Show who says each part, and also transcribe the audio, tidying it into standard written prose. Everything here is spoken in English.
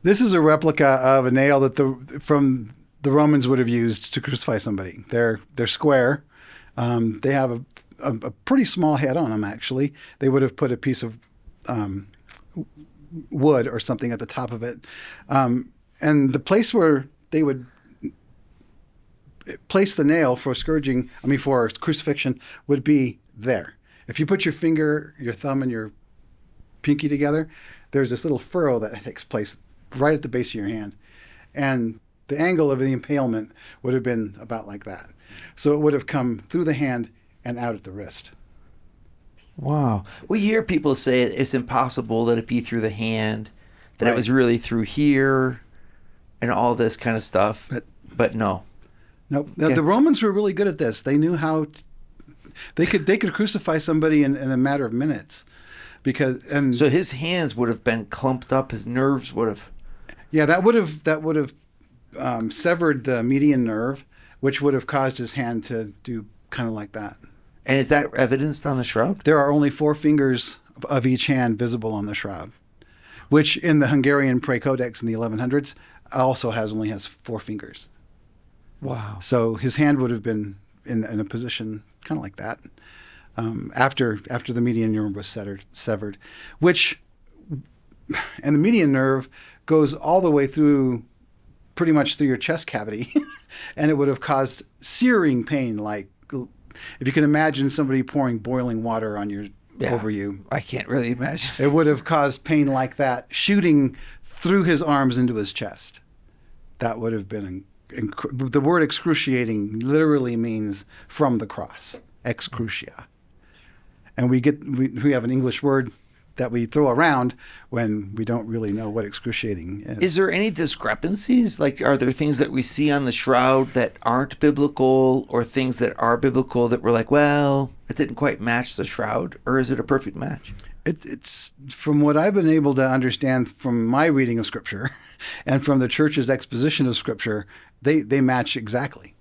Speaker 1: This is a replica of a nail that the Romans would have used to crucify somebody. They're square. They have a pretty small head on them. Actually, they would have put a piece of wood or something at the top of it, and the place where they would place the nail for scourging, for crucifixion, would be there. If you put your finger, your thumb, and your pinky together, there's this little furrow that takes place right at the base of your hand. And the angle of the impalement would have been about like that. So it would have come through the hand and out at the wrist.
Speaker 2: Wow. We hear people say it's impossible that it be through the hand, that
Speaker 1: Right.
Speaker 2: it was really through here, and all this kind of stuff. But no.
Speaker 1: Nope.
Speaker 2: Okay.
Speaker 1: The Romans were really good at this. They knew how they could crucify somebody in a matter of minutes.
Speaker 2: So his hands would have been clumped up, his nerves would have.
Speaker 1: Yeah, that would have severed the median nerve, which would have caused his hand to do kind of like that.
Speaker 2: And is that evidenced on the shroud?
Speaker 1: There are only 4 fingers of each hand visible on the shroud, which in the Hungarian Praecodex in the 1100s also only has 4 fingers.
Speaker 2: Wow.
Speaker 1: So his hand would have been in a position kind of like that after the median nerve was severed, and the median nerve goes all the way through, pretty much through your chest cavity, and it would have caused searing pain, like if you can imagine somebody pouring boiling water on over you.
Speaker 2: I can't really imagine.
Speaker 1: It would have caused pain like that, shooting through his arms into his chest. That would have been the word excruciating literally means from the cross, excrucia. And we have an English word that we throw around when we don't really know what excruciating is.
Speaker 2: Is there any discrepancies? Like, are there things that we see on the shroud that aren't biblical, or things that are biblical that we're like, well, it didn't quite match the shroud? Or is it a perfect match?
Speaker 1: It's from what I've been able to understand from my reading of Scripture and from the church's exposition of Scripture, they match exactly.